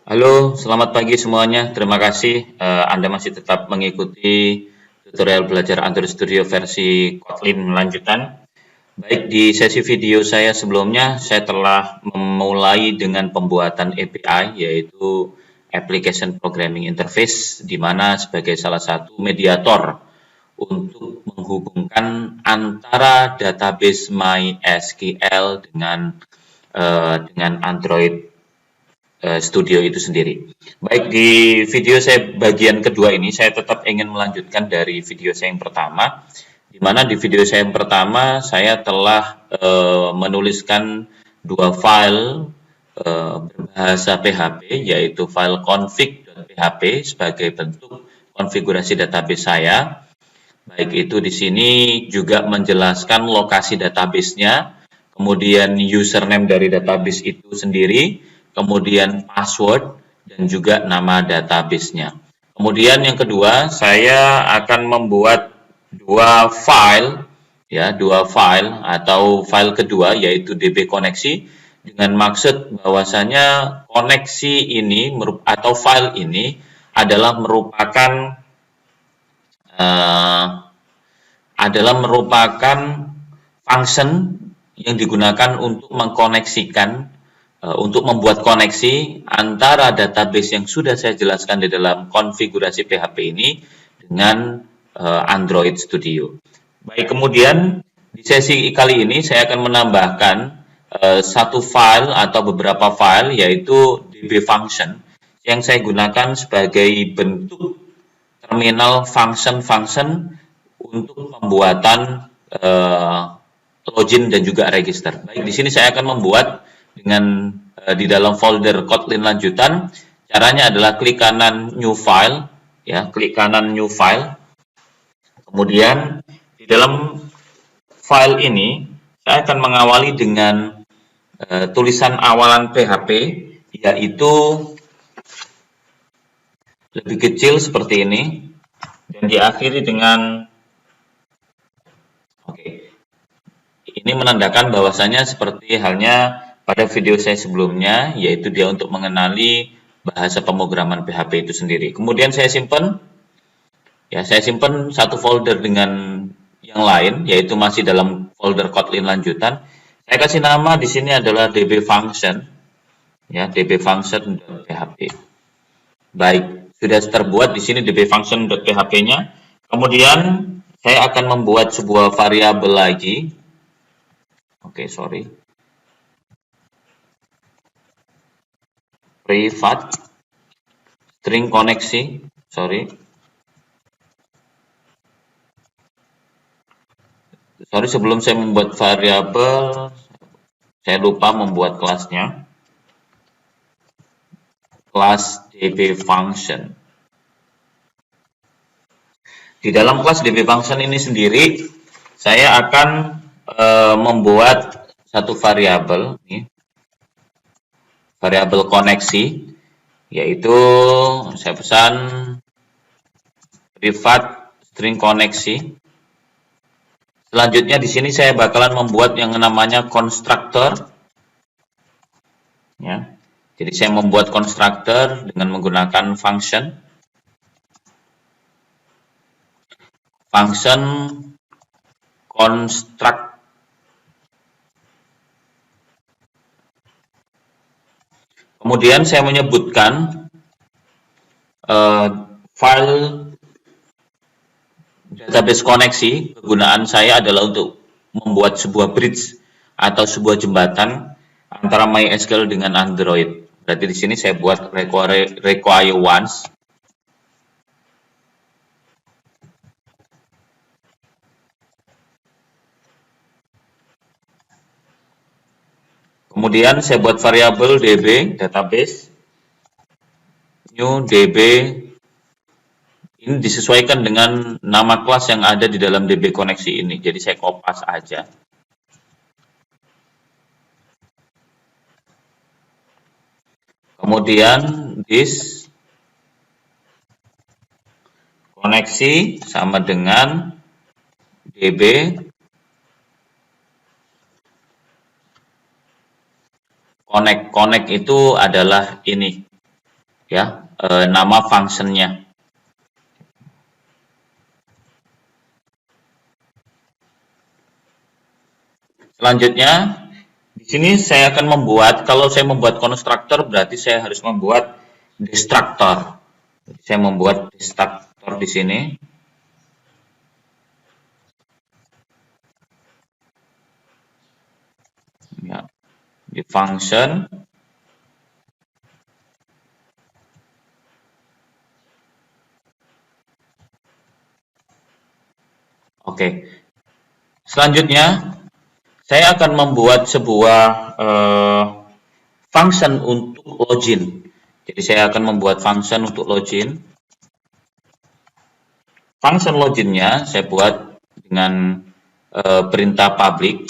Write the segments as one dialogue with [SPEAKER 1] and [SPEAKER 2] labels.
[SPEAKER 1] Halo, selamat pagi semuanya. Terima kasih Anda masih tetap mengikuti tutorial belajar Android Studio versi Kotlin lanjutan. Baik, di sesi video saya sebelumnya, saya telah memulai dengan pembuatan API, yaitu Application Programming Interface, di mana sebagai salah satu mediator untuk menghubungkan antara database MySQL dengan Android studio itu sendiri. Baik, di video saya bagian kedua ini saya tetap ingin melanjutkan dari video saya yang pertama, di mana di video saya yang pertama saya telah menuliskan dua file berbahasa PHP, yaitu file config.php sebagai bentuk konfigurasi database saya. Baik itu di sini juga menjelaskan lokasi database-nya, kemudian username dari database itu sendiri, kemudian password, dan juga nama database-nya. Kemudian yang kedua, saya akan membuat dua file atau file kedua yaitu DB koneksi dengan maksud bahwasanya koneksi ini atau file ini adalah uh, merupakan function yang digunakan untuk mengkoneksikan untuk membuat koneksi antara database yang sudah saya jelaskan di dalam konfigurasi PHP ini dengan Android Studio. Baik, kemudian di sesi kali ini saya akan menambahkan satu file atau beberapa file, yaitu DB function yang saya gunakan sebagai bentuk terminal function-function untuk pembuatan login dan juga register. Baik, di sini saya akan membuat dengan di dalam folder Kotlin lanjutan. Caranya adalah klik kanan new file, ya, klik kanan new file. Kemudian di dalam file ini saya akan mengawali dengan tulisan awalan PHP, yaitu lebih kecil seperti ini dan diakhiri dengan oke. Ini menandakan bahwasanya seperti halnya pada video saya sebelumnya, yaitu dia untuk mengenali bahasa pemrograman PHP itu sendiri. Kemudian saya simpan satu folder dengan yang lain, yaitu masih dalam folder Kotlin lanjutan. Saya kasih nama di sini adalah db function, ya, db function.php. Baik, sudah terbuat di sini db function.php-nya. Kemudian saya akan membuat sebuah variabel lagi. Privat string koneksi, sebelum saya membuat variabel, saya lupa membuat kelasnya. Kelas db function. Di dalam kelas db function ini sendiri, saya akan membuat satu variabel, variabel koneksi, yaitu saya pesan privat string koneksi. Selanjutnya di sini saya bakalan membuat yang namanya constructor, ya. Jadi saya membuat constructor dengan menggunakan function construct. Kemudian saya menyebutkan file database koneksi. Kegunaan saya adalah untuk membuat sebuah bridge atau sebuah jembatan antara MySQL dengan Android. Berarti di sini saya buat require once. Kemudian saya buat variabel db database new db. Ini disesuaikan dengan nama kelas yang ada di dalam db koneksi ini. Jadi saya kopas aja. Kemudian this koneksi sama dengan db connect itu adalah ini, ya, nama functionnya. Selanjutnya, di sini saya akan membuat, kalau saya membuat konstruktor berarti saya harus membuat destruktor. Saya membuat destruktor di sini. Ya, di function. Oke. Selanjutnya, saya akan membuat sebuah function untuk login. Jadi saya akan membuat function untuk login. Function loginnya saya buat dengan perintah public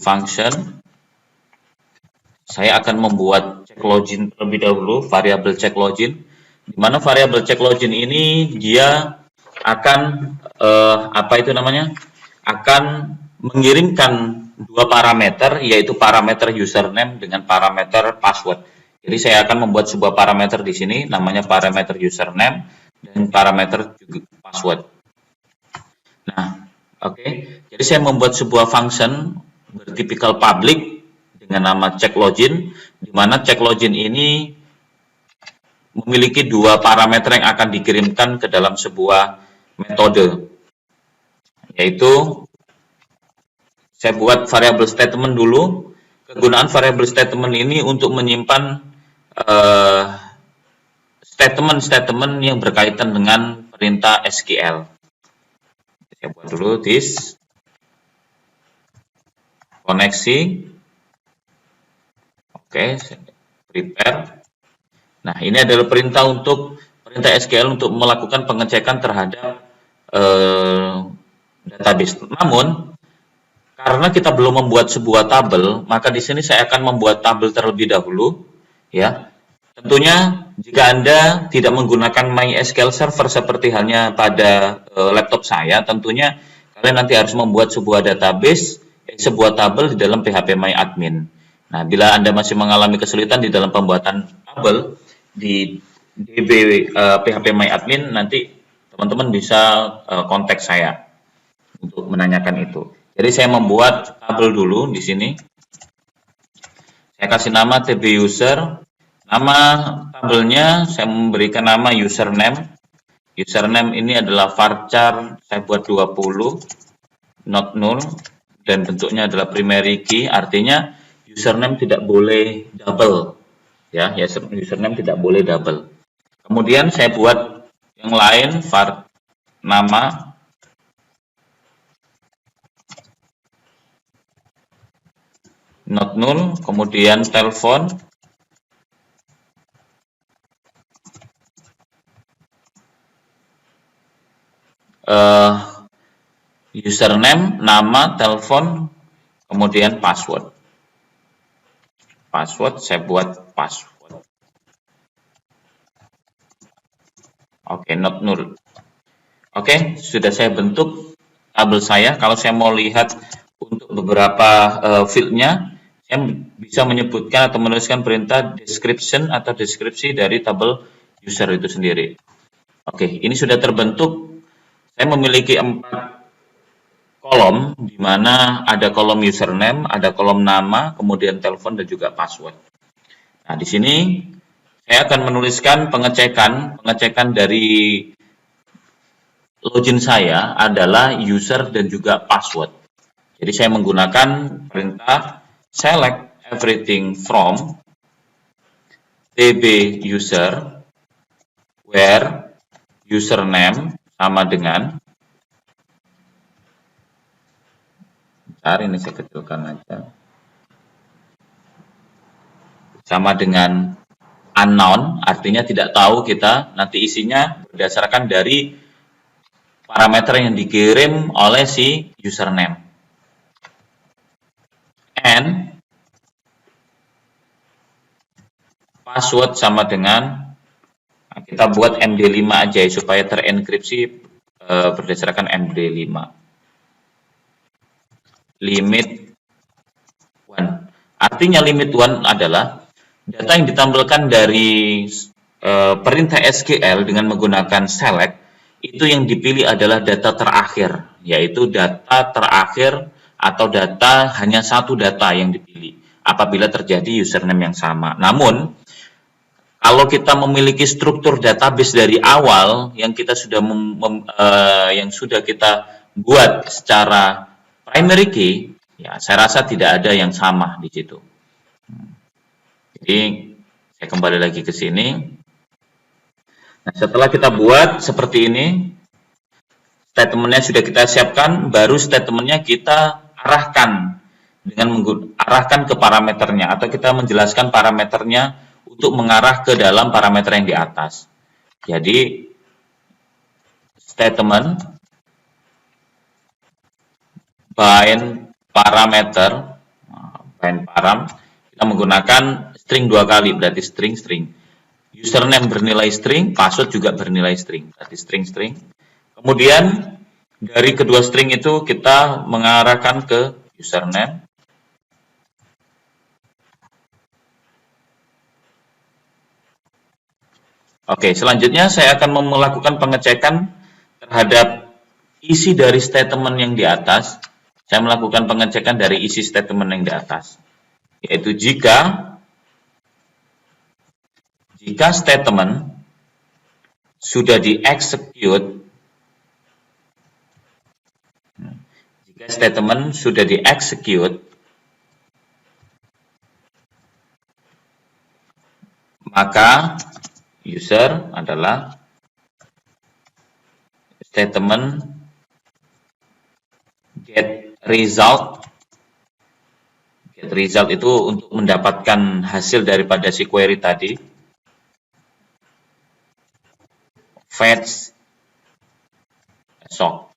[SPEAKER 1] function. Saya akan membuat check login terlebih dahulu, variabel check login. Di mana variabel check login ini dia akan akan mengirimkan dua parameter, yaitu parameter username dengan parameter password. Jadi saya akan membuat sebuah parameter di sini, namanya parameter username dan parameter juga password. Nah, oke. Jadi saya membuat sebuah function bertipikal public dengan nama check login, di mana check login ini memiliki dua parameter yang akan dikirimkan ke dalam sebuah metode, yaitu saya buat variable statement dulu. Kegunaan variable statement ini untuk menyimpan statement-statement yang berkaitan dengan perintah SQL. Saya buat dulu this koneksi. Oke, prepare. Nah, ini adalah perintah SQL untuk melakukan pengecekan terhadap database. Namun, karena kita belum membuat sebuah tabel, maka di sini saya akan membuat tabel terlebih dahulu, ya. Tentunya jika Anda tidak menggunakan MySQL Server seperti halnya pada laptop saya, tentunya kalian nanti harus membuat sebuah database, sebuah tabel di dalam phpMyAdmin. Nah, bila Anda masih mengalami kesulitan di dalam pembuatan tabel di DB phpMyAdmin, nanti teman-teman bisa kontak saya untuk menanyakan itu. Jadi saya membuat tabel dulu di sini. Saya kasih nama tb user. Nama tabelnya saya memberikan nama username. Username ini adalah varchar, saya buat 20, not null, dan bentuknya adalah primary key, artinya username tidak boleh double. Ya, username tidak boleh double. Kemudian saya buat yang lain, var nama, not null, kemudian telepon, username, nama, telepon, kemudian password. Password saya buat password. Oke, not null. Oke, sudah saya bentuk tabel saya. Kalau saya mau lihat untuk beberapa fieldnya, saya bisa menyebutkan atau menuliskan perintah description atau deskripsi dari tabel user itu sendiri. Oke, ini sudah terbentuk. Saya memiliki 4 kolom, di mana ada kolom username, ada kolom nama, kemudian telepon, dan juga password. Nah, di sini saya akan menuliskan pengecekan dari login saya adalah user dan juga password. Jadi saya menggunakan perintah select everything from tb user where username sama dengan, bentar, ini saya kecilkan aja, sama dengan unknown, artinya tidak tahu kita, nanti isinya berdasarkan dari parameter yang dikirim oleh si username. And password sama dengan, kita buat MD5 aja supaya terenkripsi berdasarkan MD5. Limit 1. Artinya limit 1 adalah data yang ditampilkan dari perintah SQL dengan menggunakan select, itu yang dipilih adalah data terakhir, yaitu data terakhir atau data hanya satu data yang dipilih apabila terjadi username yang sama. Namun, kalau kita memiliki struktur database dari awal yang kita sudah yang sudah kita buat secara primary key, ya saya rasa tidak ada yang sama di situ. Jadi saya kembali lagi ke sini. Nah, setelah kita buat seperti ini, statementnya sudah kita siapkan, baru statementnya kita arahkan dengan arahkan ke parameternya, atau kita menjelaskan parameternya untuk mengarah ke dalam parameter yang di atas. Jadi statement bind parameter, bind param, kita menggunakan string dua kali, berarti string. Username bernilai string, password juga bernilai string, berarti string. Kemudian dari kedua string itu kita mengarahkan ke username. Oke, selanjutnya saya akan melakukan pengecekan terhadap isi dari statement yang di atas. Saya melakukan pengecekan dari isi statement yang di atas, yaitu jika statement sudah di-execute, maka user adalah statement get result. Get result itu untuk mendapatkan hasil daripada si query tadi. Fetch esok.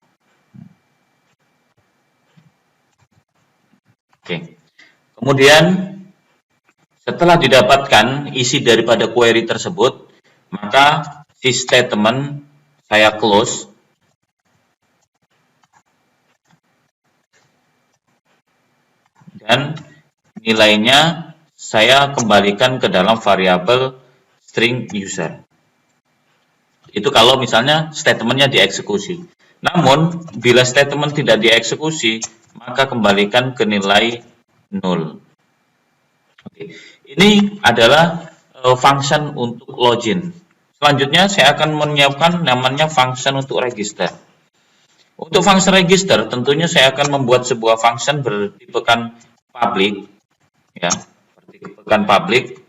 [SPEAKER 1] Oke. Kemudian setelah didapatkan isi daripada query tersebut, maka si statement saya close. Dan nilainya saya kembalikan ke dalam variabel string user. Itu kalau misalnya statementnya dieksekusi. Namun, bila statement tidak dieksekusi, maka kembalikan ke nilai 0. Oke. Ini adalah function untuk login. Selanjutnya saya akan menyiapkan namanya function untuk register. Untuk function register, tentunya saya akan membuat sebuah function bertipekan public, ya, bertipekan public.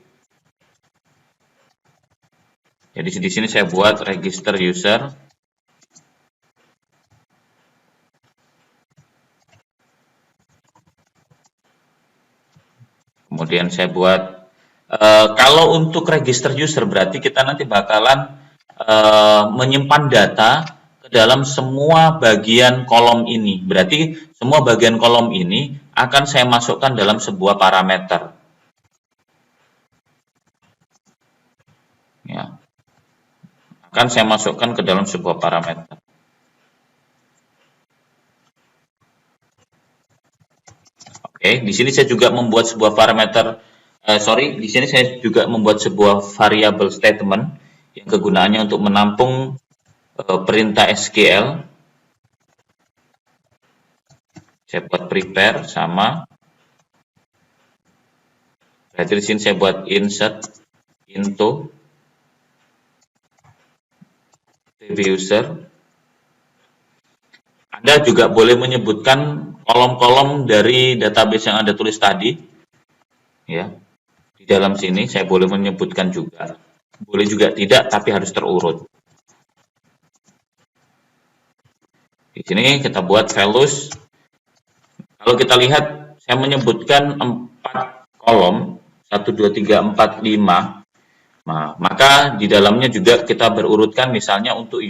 [SPEAKER 1] Jadi di sini saya buat register user. Kemudian saya buat kalau untuk register user berarti kita nanti bakalan menyimpan data ke dalam semua bagian kolom ini. Berarti semua bagian kolom ini akan saya masukkan dalam sebuah parameter. Ya. Akan saya masukkan ke dalam sebuah parameter. Oke, di sini saya juga membuat sebuah parameter. Di sini saya juga membuat sebuah variable statement yang kegunaannya untuk menampung perintah SQL. Saya buat prepare sama. Berarti di sini saya buat insert into user. Anda juga boleh menyebutkan kolom-kolom dari database yang Anda tulis tadi, ya. Di dalam sini saya boleh menyebutkan juga, boleh juga tidak, tapi harus terurut. Di sini kita buat values. Kalau kita lihat, saya menyebutkan 4 kolom, 1, 2, 3, 4, 5. Nah, maka di dalamnya juga kita berurutkan, misalnya untuk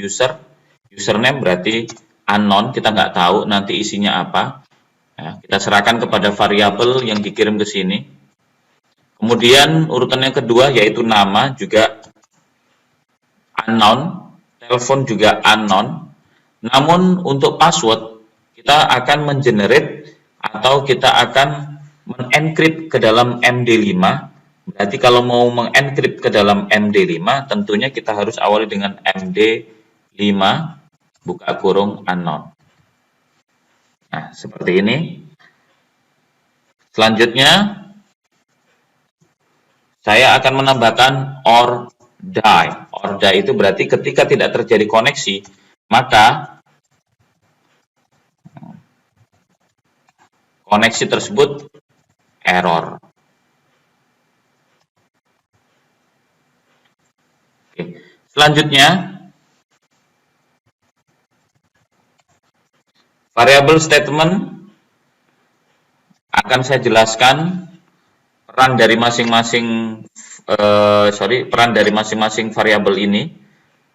[SPEAKER 1] username berarti unknown, kita nggak tahu nanti isinya apa. Ya, kita serahkan kepada variabel yang dikirim ke sini. Kemudian urutan yang kedua yaitu nama juga unknown, telepon juga unknown. Namun untuk password kita akan mengenerate atau kita akan mengencrypt ke dalam MD5 Berarti kalau mau mengencrypt ke dalam MD5, tentunya kita harus awali dengan MD5 buka kurung unknown. Nah, seperti ini. Selanjutnya, saya akan menambahkan or die. Or die itu berarti ketika tidak terjadi koneksi, maka koneksi tersebut error. Oke. Selanjutnya, variable statement akan saya jelaskan peran dari masing-masing variabel ini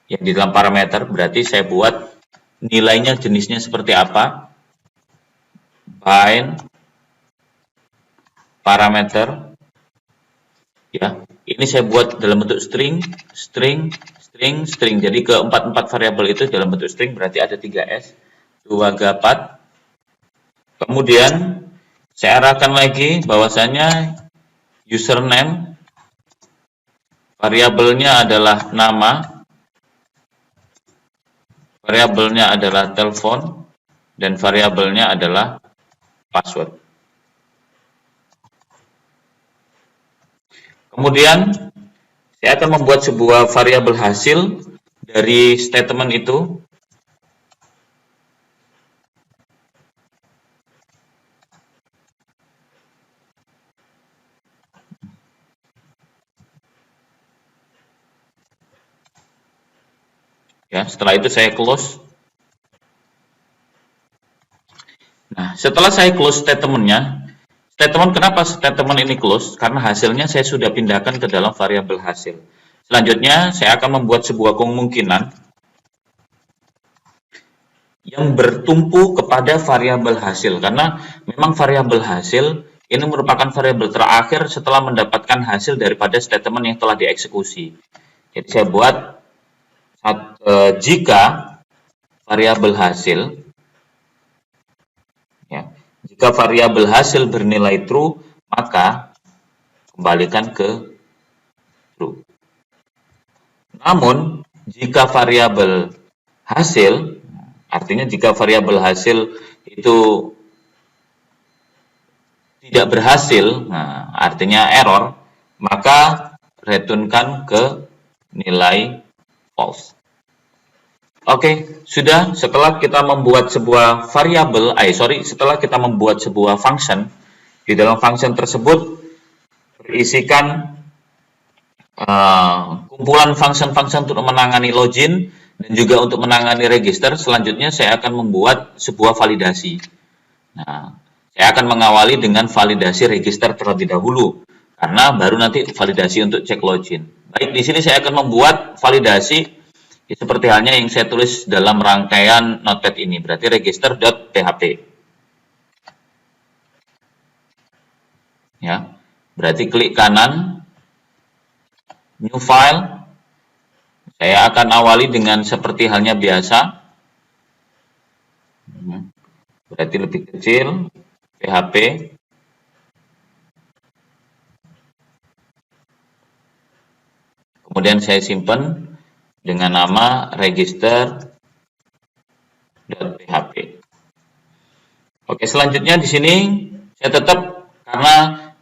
[SPEAKER 1] yang di dalam parameter. Berarti saya buat nilainya jenisnya seperti apa. Bind parameter, ya. Ini saya buat dalam bentuk string. Jadi keempat variabel itu dalam bentuk string, berarti ada 3S, 2G4. Kemudian saya arahkan lagi bahwasanya username variabelnya adalah nama, variabelnya adalah telepon, dan variabelnya adalah password. Kemudian saya akan membuat sebuah variabel hasil dari statement itu. Ya, setelah itu saya close. Nah, setelah saya close statementnya, kenapa statement ini close? Karena hasilnya saya sudah pindahkan ke dalam variabel hasil. Selanjutnya, saya akan membuat sebuah kemungkinan yang bertumpu kepada variabel hasil. Karena memang variabel hasil ini merupakan variabel terakhir setelah mendapatkan hasil daripada statement yang telah dieksekusi. Jadi saya buat jika variabel hasil, ya, jika variabel hasil bernilai true, maka kembalikan ke true. Namun, jika variabel hasil, artinya jika variabel hasil itu tidak berhasil, nah, artinya error, maka returnkan ke nilai false. Oke, sudah. Setelah kita membuat sebuah variabel, setelah kita membuat sebuah function, di dalam function tersebut berisikan kumpulan function-function untuk menangani login dan juga untuk menangani register. Selanjutnya saya akan membuat sebuah validasi. Nah, saya akan mengawali dengan validasi register terlebih dahulu, karena baru nanti validasi untuk cek login. Baik, di sini saya akan membuat validasi seperti halnya yang saya tulis dalam rangkaian notepad ini, berarti register.php. Ya, berarti klik kanan, new file. Saya akan awali dengan seperti halnya biasa. Berarti lebih kecil, PHP. Kemudian saya simpan dengan nama register.php. Oke, selanjutnya di sini saya tetap, karena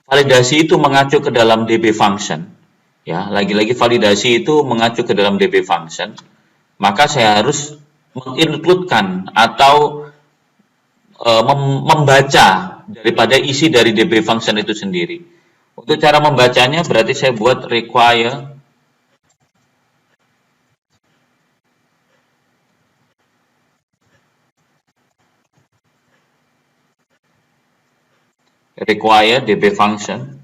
[SPEAKER 1] validasi itu mengacu ke dalam DB function. Ya, lagi-lagi validasi itu mengacu ke dalam DB function, maka saya harus mengincludekan atau membaca daripada isi dari DB function itu sendiri. Untuk cara membacanya berarti saya buat require DB function.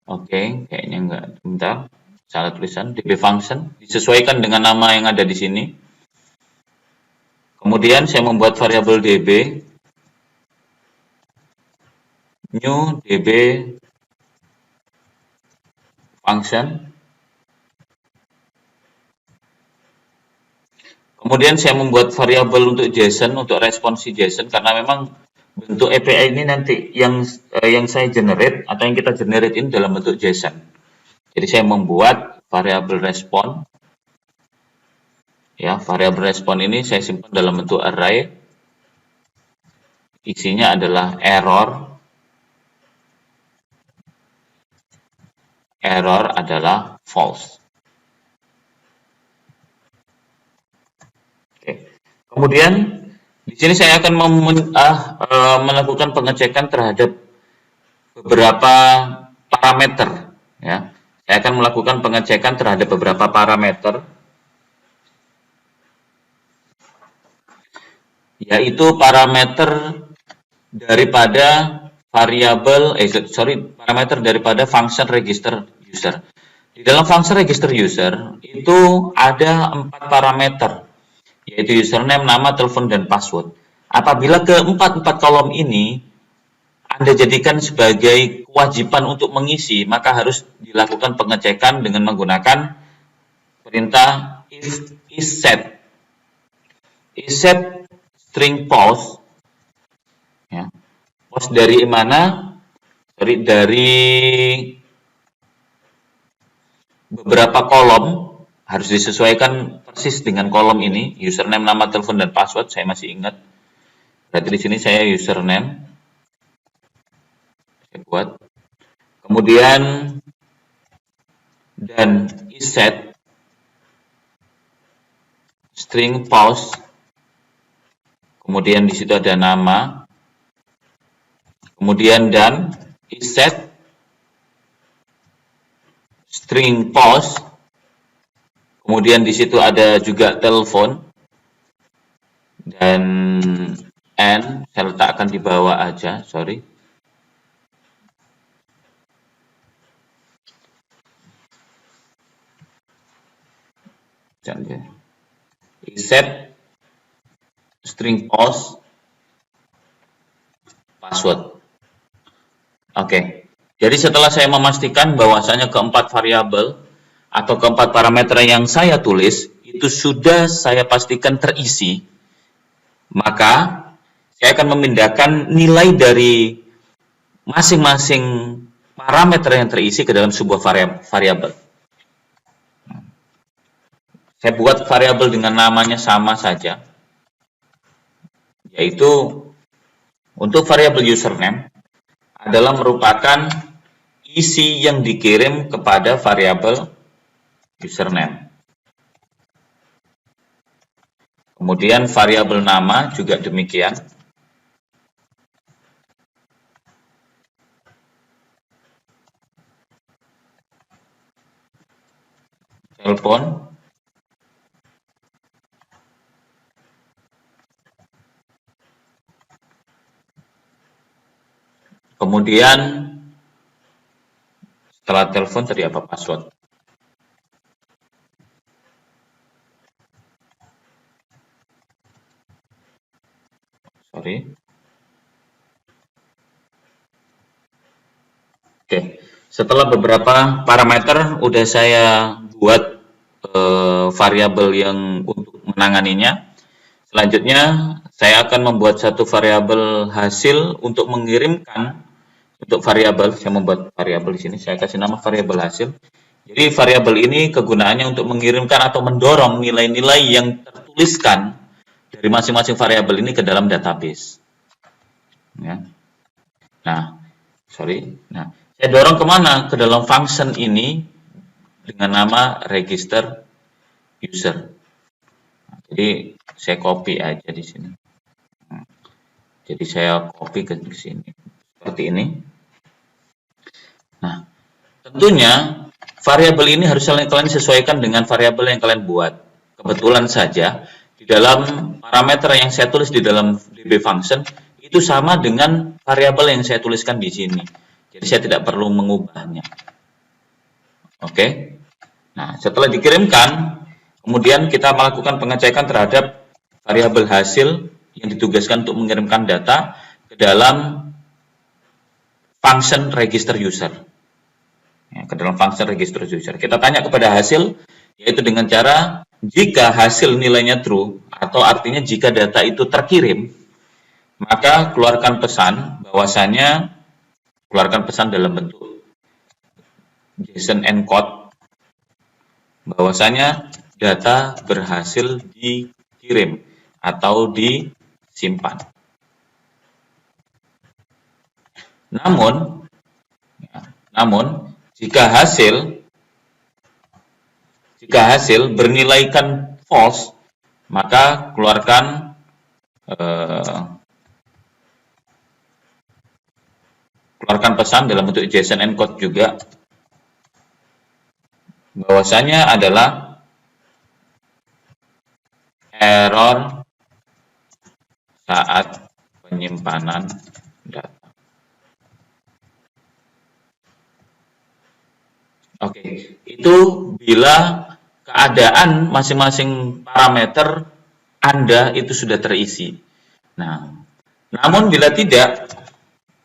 [SPEAKER 1] Oke, kayaknya enggak. Bentar, salah tulisan. DB function disesuaikan dengan nama yang ada di sini. Kemudian saya membuat variabel DB new DB function. Kemudian saya membuat variabel untuk JSON, untuk responsi JSON, karena memang bentuk API ini nanti yang saya generate atau yang kita generate ini dalam bentuk JSON. Jadi saya membuat variabel respon. Ya, variabel respon ini saya simpan dalam bentuk array. Isinya adalah error. Error adalah false. Oke. Kemudian di sini saya akan melakukan pengecekan terhadap beberapa parameter. Ya, saya akan melakukan pengecekan terhadap beberapa parameter, yaitu parameter daripada variabel, parameter daripada function register user. Di dalam function register user itu ada 4 parameter, yaitu username, nama, telepon, dan password. Apabila keempat kolom ini Anda jadikan sebagai kewajiban untuk mengisi, maka harus dilakukan pengecekan dengan menggunakan perintah isSet. isSet string post. Ya. Post dari mana? Dari beberapa kolom, harus disesuaikan persis dengan kolom ini, username, nama, telepon, dan password. Saya masih ingat. Berarti di sini saya username. Saya buat. Kemudian dan isSet string post. Kemudian di situ ada nama. Kemudian dan isSet string post. Kemudian di situ ada juga telepon. Dan n saya letakkan di bawah aja, sorry. isSet string post password. Oke. Jadi setelah saya memastikan bahwasanya keempat variabel atau keempat parameter yang saya tulis itu sudah saya pastikan terisi, maka saya akan memindahkan nilai dari masing-masing parameter yang terisi ke dalam sebuah variabel. Saya buat variabel dengan namanya sama saja, yaitu untuk variabel username adalah merupakan isi yang dikirim kepada variabel username. Kemudian variabel nama juga demikian. Telepon. Kemudian setelah telepon tadi apa, password. Sorry. Oke, setelah beberapa parameter udah saya buat variabel yang untuk menanganinya. Selanjutnya saya akan membuat satu variabel hasil untuk mengirimkan. Untuk variabel, saya membuat variabel di sini, saya kasih nama variabel hasil. Jadi variabel ini kegunaannya untuk mengirimkan atau mendorong nilai-nilai yang tertuliskan dari masing-masing variabel ini ke dalam database. Ya. Nah, saya dorong kemana? Ke dalam function ini dengan nama register user. Nah, jadi saya copy aja di sini. Nah, jadi saya copy ke sini seperti ini. Nah, tentunya variabel ini harus kalian sesuaikan dengan variabel yang kalian buat. Kebetulan saja di dalam parameter yang saya tulis di dalam DB function itu sama dengan variabel yang saya tuliskan di sini. Jadi saya tidak perlu mengubahnya. Oke. Nah, setelah dikirimkan, kemudian kita melakukan pengecekan terhadap variabel hasil yang ditugaskan untuk mengirimkan data ke dalam function register user. Ya, ke dalam function register user. Kita tanya kepada hasil, yaitu dengan cara Jika hasil nilainya true, atau artinya jika data itu terkirim, maka keluarkan pesan dalam bentuk JSON encode bahwasanya data berhasil dikirim atau disimpan. Namun jika hasil bernilaikan false, maka keluarkan pesan dalam bentuk JSON encode juga bahwasanya adalah error saat penyimpanan data. Oke, itu bila keadaan masing-masing parameter Anda itu sudah terisi. Nah, namun bila tidak,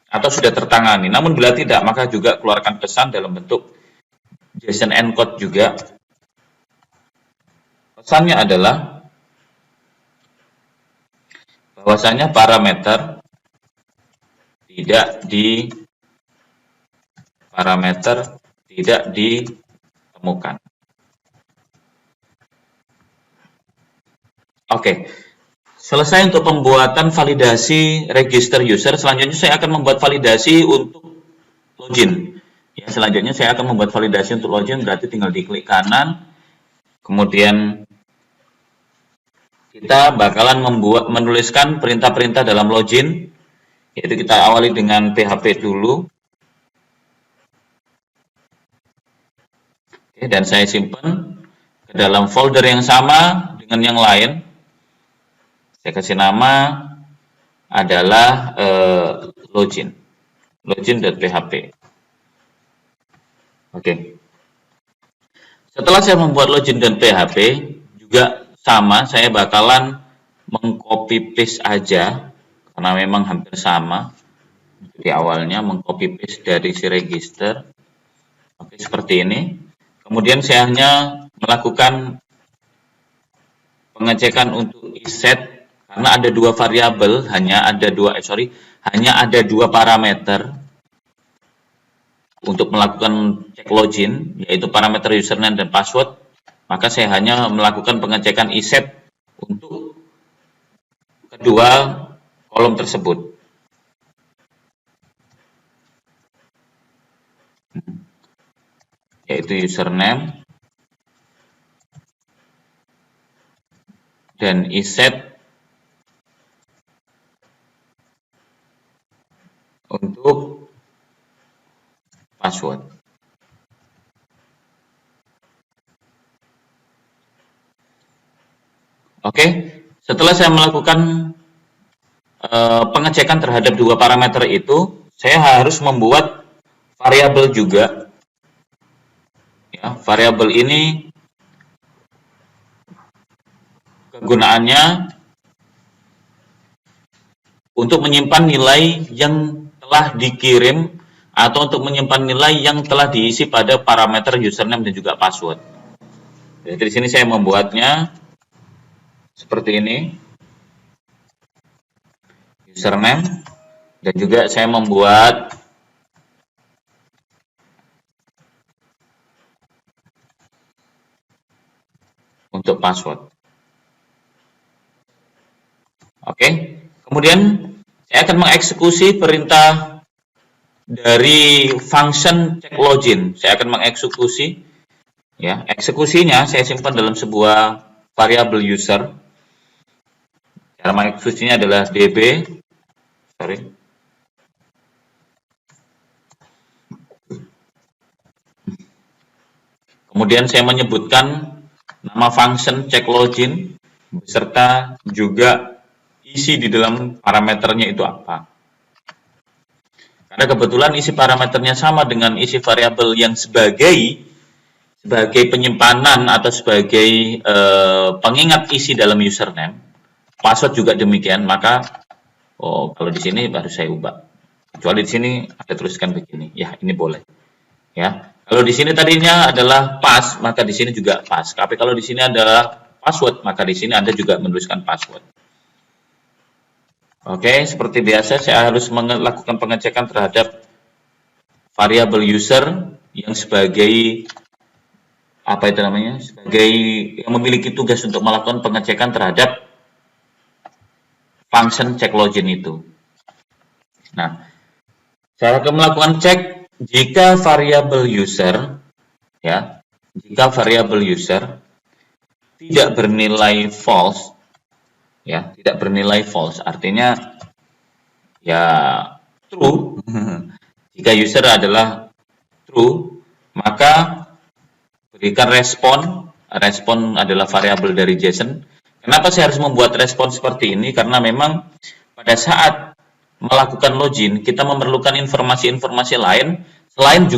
[SPEAKER 1] atau sudah tertangani, namun bila tidak, maka juga keluarkan pesan dalam bentuk JSON encode juga. Pesannya adalah bahwasanya parameter tidak ditemukan. Oke, selesai untuk pembuatan validasi register user. Selanjutnya saya akan membuat validasi untuk login. Ya, selanjutnya saya akan membuat validasi untuk login, berarti tinggal diklik kanan. Kemudian kita bakalan menuliskan perintah-perintah dalam login, yaitu kita awali dengan PHP dulu. Oke, dan saya simpan ke dalam folder yang sama dengan yang lain. Saya kasih nama adalah login.php. Oke. Setelah saya membuat login.php, juga sama, saya bakalan mengcopy paste aja, karena memang hampir sama. Di awalnya mengcopy paste dari si register. Oke, seperti ini. Kemudian saya hanya melakukan pengecekan untuk iset, karena ada dua variabel, hanya ada dua parameter untuk melakukan cek login, yaitu parameter username dan password. Maka saya hanya melakukan pengecekan iset untuk kedua kolom tersebut. Yaitu username dan iset untuk password. Oke, setelah saya melakukan pengecekan terhadap dua parameter itu, saya harus membuat variabel juga. Ya, variabel ini kegunaannya untuk menyimpan nilai yang telah dikirim atau untuk menyimpan nilai yang telah diisi pada parameter username dan juga password. Jadi di sini saya membuatnya seperti ini, username, dan juga saya membuat untuk password. Oke, kemudian saya akan mengeksekusi perintah dari function check login. Saya akan mengeksekusi, ya, eksekusinya saya simpan dalam sebuah variabel user. Cara mengeksekusinya adalah db, kemudian saya menyebutkan nama function check login beserta juga isi di dalam parameternya itu apa. Karena kebetulan isi parameternya sama dengan isi variabel yang sebagai penyimpanan atau sebagai pengingat isi dalam username, password juga demikian, maka kalau di sini baru saya ubah. Kecuali di sini ada tuliskan begini, ya ini boleh. Ya, kalau di sini tadinya adalah pas, maka di sini juga pas. Tapi kalau di sini adalah password, maka di sini Anda juga menuliskan password. Oke, seperti biasa saya harus melakukan pengecekan terhadap variabel user yang sebagai apa itu namanya? Sebagai yang memiliki tugas untuk melakukan pengecekan terhadap function check login itu. Nah, cara melakukan cek jika variabel user tidak bernilai false, tidak bernilai false, artinya ya true. Jika user adalah true, maka berikan respon. Respon adalah variabel dari JSON. Kenapa saya harus membuat respon seperti ini? Karena memang pada saat melakukan login, kita memerlukan informasi-informasi lain selain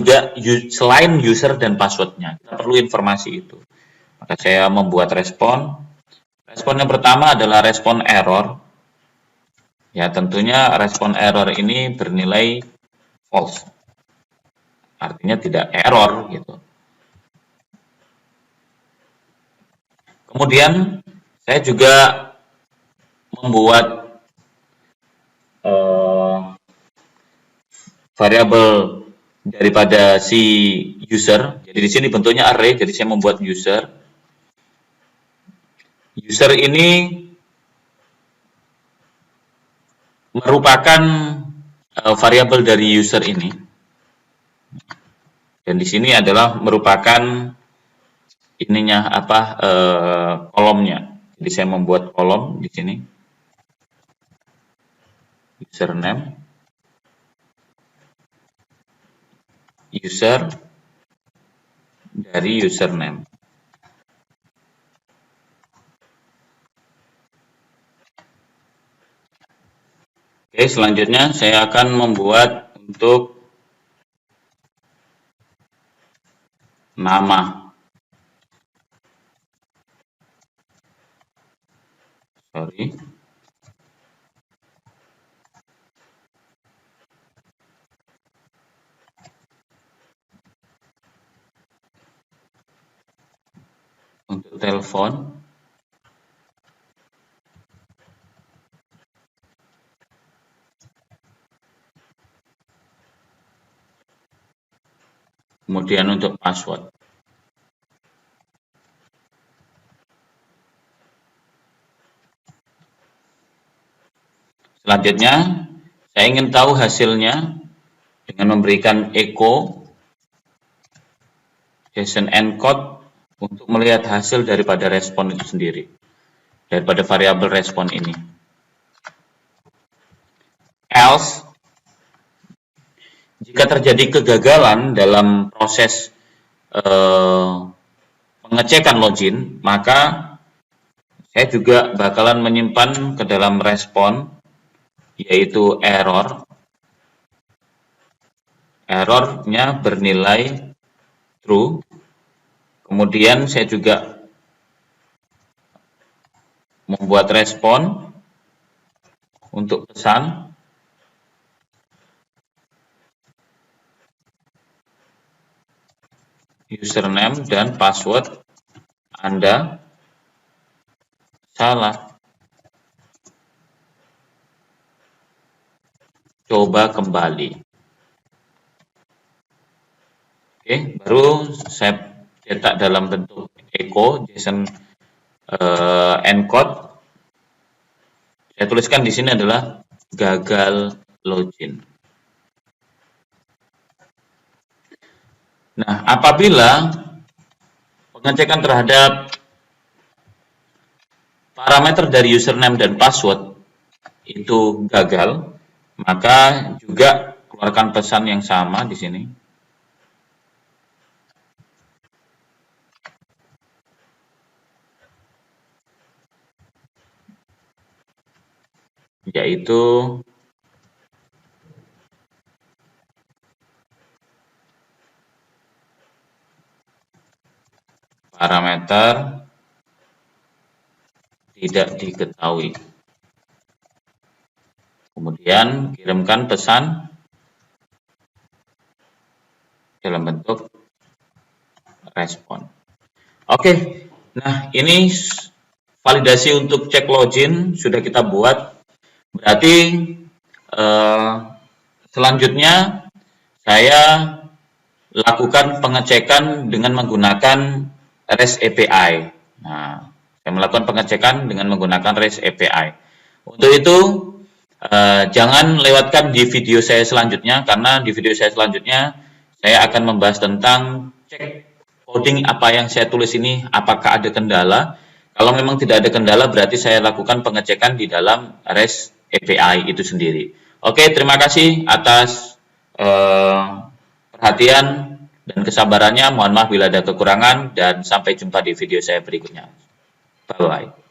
[SPEAKER 1] user dan passwordnya. Kita perlu informasi itu. Maka saya membuat respon. Respon yang pertama adalah respon error. Ya, tentunya respon error ini bernilai false. Artinya tidak error gitu. Kemudian saya juga membuat variabel daripada si user. Jadi di sini bentuknya array, jadi saya membuat user. User ini merupakan variabel dari user ini. Dan di sini adalah merupakan ininya kolomnya. Jadi saya membuat kolom di sini. Username, user dari username. Oke, selanjutnya saya akan membuat untuk nama. Untuk telepon, kemudian untuk password. Selanjutnya, saya ingin tahu hasilnya dengan memberikan echo JSON encode untuk melihat hasil daripada respon itu sendiri, daripada variabel respon ini. Else, jika terjadi kegagalan dalam proses pengecekan login, maka saya juga bakalan menyimpan ke dalam respon, yaitu error. Errornya bernilai true. Kemudian saya juga membuat respon untuk pesan. Username dan password Anda salah. Coba kembali. Oke, baru saya cetak dalam bentuk echo JSON encode. Saya tuliskan di sini adalah gagal login. Nah, apabila pengecekan terhadap parameter dari username dan password itu gagal, maka juga keluarkan pesan yang sama di sini. Yaitu parameter tidak diketahui. Kemudian kirimkan pesan dalam bentuk respon. Oke, nah ini validasi untuk cek login sudah kita buat. Berarti selanjutnya saya lakukan pengecekan dengan menggunakan REST API. Nah, saya melakukan pengecekan dengan menggunakan REST API. Untuk itu, jangan lewatkan di video saya selanjutnya, karena di video saya selanjutnya saya akan membahas tentang cek coding apa yang saya tulis ini, apakah ada kendala. Kalau memang tidak ada kendala, berarti saya lakukan pengecekan di dalam REST API itu sendiri. Oke, terima kasih atas perhatian dan kesabarannya. Mohon maaf bila ada kekurangan, dan sampai jumpa di video saya berikutnya. Bye-bye.